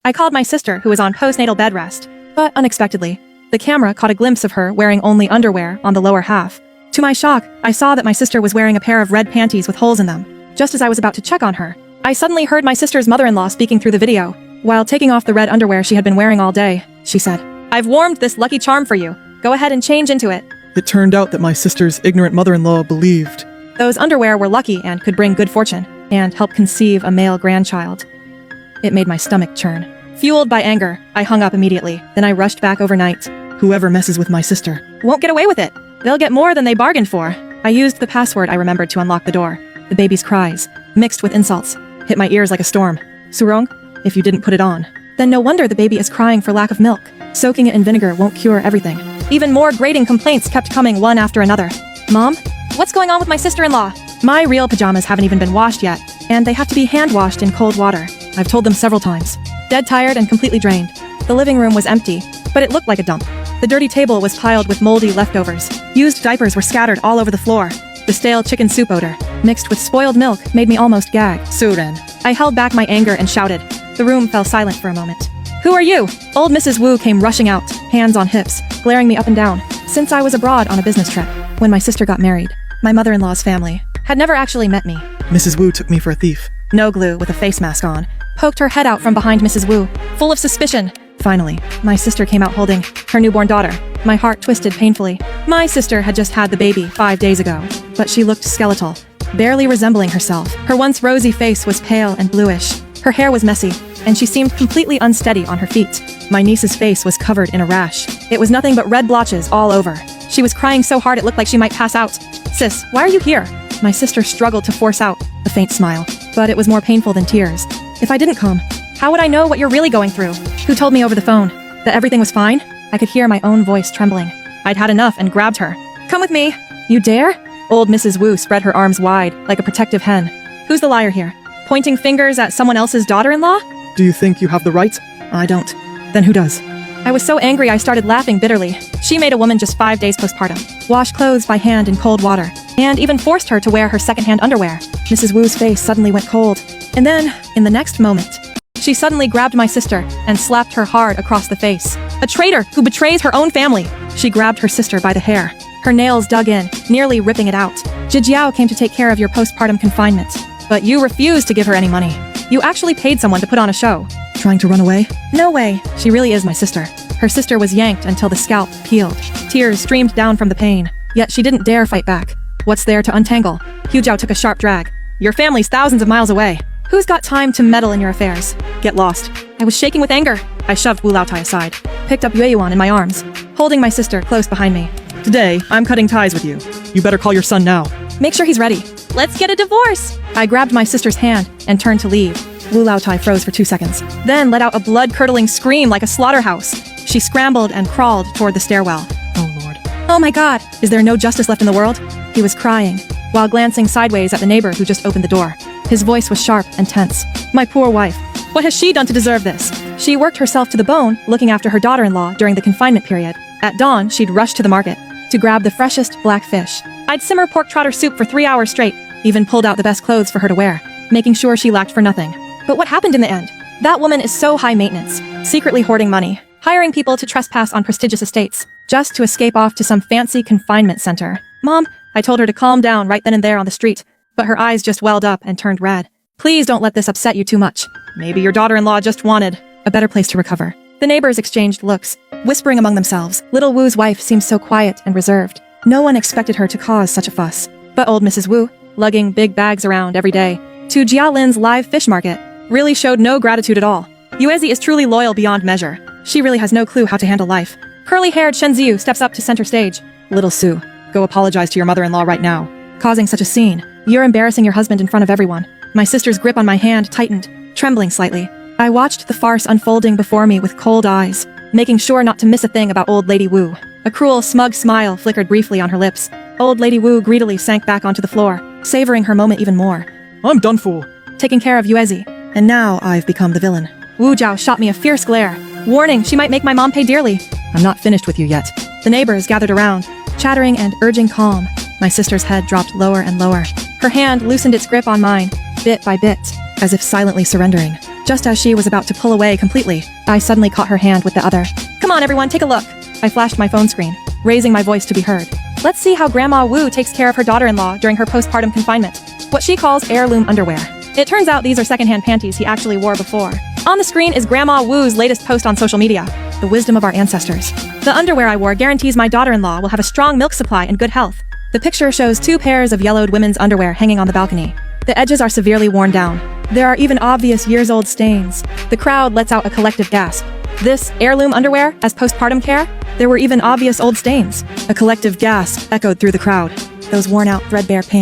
I called my sister, who was on postnatal bed rest, but unexpectedly, the camera caught a glimpse of her wearing only underwear on the lower half. To my shock, I saw that my sister was wearing a pair of red panties with holes in them. Just as I was about to check on her, I suddenly heard my sister's mother-in-law speaking through the video. While taking off the red underwear she had been wearing all day, she said, "I've warmed this lucky charm for you. Go ahead and change into it." It turned out that my sister's ignorant mother-in-law believed. Those underwear were lucky and could bring good fortune, and help conceive a male grandchild. It made my stomach churn. Fueled by anger, I hung up immediately. Then I rushed back overnight. Whoever messes with my sister Won't get away with it. They'll get more than they bargained for. I used the password I remembered to unlock the door. The baby's cries, mixed with insults, hit my ears like a storm. "Surong, if you didn't put it on, then no wonder the baby is crying for lack of milk. Soaking it in vinegar won't cure everything." Even more grating complaints kept coming one after another. "Mom, what's going on with my sister-in-law? My real pajamas haven't even been washed yet, and they have to be hand-washed in cold water. I've told them several times." Dead tired and completely drained. The living room was empty, but it looked like a dump. The dirty table was piled with moldy leftovers. Used diapers were scattered all over the floor. The stale chicken soup odor, mixed with spoiled milk, made me almost gag. "Suren." I held back my anger and shouted. The room fell silent for a moment. "Who are you?" Old Mrs. Wu came rushing out, hands on hips, glaring me up and down. Since I was abroad on a business trip, when my sister got married, my mother-in-law's family had never actually met me. Mrs. Wu took me for a thief. No glue with a face mask on, poked her head out from behind Mrs. Wu, full of suspicion. Finally, my sister came out holding her newborn daughter. My heart twisted painfully. My sister had just had the baby 5 days ago, but she looked skeletal, barely resembling herself. Her once rosy face was pale and bluish. Her hair was messy, and she seemed completely unsteady on her feet. My niece's face was covered in a rash. It was nothing but red blotches all over. She was crying so hard it looked like she might pass out. "Sis, why are you here?" My sister struggled to force out a faint smile, but it was more painful than tears. "If I didn't come, how would I know what you're really going through? Who told me over the phone that everything was fine?" I could hear my own voice trembling. I'd had enough and grabbed her. "Come with me." "You dare?" Old Mrs. Wu spread her arms wide, like a protective hen. "Who's the liar here? Pointing fingers at someone else's daughter-in-law?" Do you think you have the right? "I don't." Then who does? I was so angry I started laughing bitterly. She made a woman just 5 days postpartum wash clothes by hand in cold water, and even forced her to wear her secondhand underwear. Mrs. Wu's face suddenly went cold. And then, in the next moment, she suddenly grabbed my sister and slapped her hard across the face. "A traitor who betrays her own family!" She grabbed her sister by the hair. Her nails dug in, nearly ripping it out. "Jijiao came to take care of your postpartum confinement, but you refused to give her any money. You actually paid someone to put on a show." Trying to run away? "No way. She really is my sister." Her sister was yanked until the scalp peeled. Tears streamed down from the pain, yet she didn't dare fight back. What's there to untangle? Hujiao took a sharp drag. "Your family's thousands of miles away. Who's got time to meddle in your affairs? Get lost." I was shaking with anger. I shoved Wu Laotai aside, picked up Yue Yuan in my arms, holding my sister close behind me. Today, I'm cutting ties with you. You better call your son now. "Make sure he's ready. Let's get a divorce." I grabbed my sister's hand and turned to leave. Wu Laotai froze for 2 seconds, then let out a blood-curdling scream like a slaughterhouse. She scrambled and crawled toward the stairwell. Oh Lord. "Oh my God, is there no justice left in the world?" He was crying, while glancing sideways at the neighbor who just opened the door. His voice was sharp and tense. "My poor wife. What has she done to deserve this?" She worked herself to the bone, looking after her daughter-in-law during the confinement period. At dawn, she'd rush to the market to grab the freshest black fish. I'd simmer pork trotter soup for 3 hours straight, even pulled out the best clothes for her to wear, making sure she lacked for nothing. But what happened in the end? That woman is so high maintenance, secretly hoarding money, hiring people to trespass on prestigious estates, just to escape off to some fancy confinement center. "Mom," I told her to calm down right then and there on the street, but her eyes just welled up and turned red. "Please don't let this upset you too much. Maybe your daughter-in-law just wanted a better place to recover." The neighbors exchanged looks, whispering among themselves. Little Wu's wife seemed so quiet and reserved. No one expected her to cause such a fuss. But old Mrs. Wu, lugging big bags around every day to Jialin's live fish market, really showed no gratitude at all. Yuezi is truly loyal beyond measure. She really has no clue how to handle life. Curly-haired Shen Ziyu steps up to center stage. "Little Sue, go apologize to your mother-in-law right now. Causing such a scene. You're embarrassing your husband in front of everyone." My sister's grip on my hand tightened, trembling slightly. I watched the farce unfolding before me with cold eyes, making sure not to miss a thing about Old Lady Wu. A cruel, smug smile flickered briefly on her lips. Old Lady Wu greedily sank back onto the floor, savoring her moment even more. I'm done for. Taking care of Yuezi. And now I've become the villain. Wu Jiao shot me a fierce glare, warning she might make my mom pay dearly. "I'm not finished with you yet." The neighbors gathered around, chattering and urging calm. My sister's head dropped lower and lower. Her hand loosened its grip on mine, bit by bit, as if silently surrendering. Just as she was about to pull away completely, I suddenly caught her hand with the other. Come on, everyone, take a look. I flashed my phone screen, raising my voice to be heard. Let's see how Grandma Wu takes care of her daughter-in-law during her postpartum confinement. What she calls heirloom underwear. It turns out these are secondhand panties he actually wore before. On the screen is Grandma Wu's latest post on social media. The wisdom of our ancestors. The underwear I wore guarantees my daughter-in-law will have a strong milk supply and good health. The picture shows 2 pairs of yellowed women's underwear hanging on the balcony. The edges are severely worn down. There are even obvious years-old stains. The crowd lets out a collective gasp. This heirloom underwear as postpartum care? There were even obvious old stains. A collective gasp echoed through the crowd. Those worn-out, threadbare pants.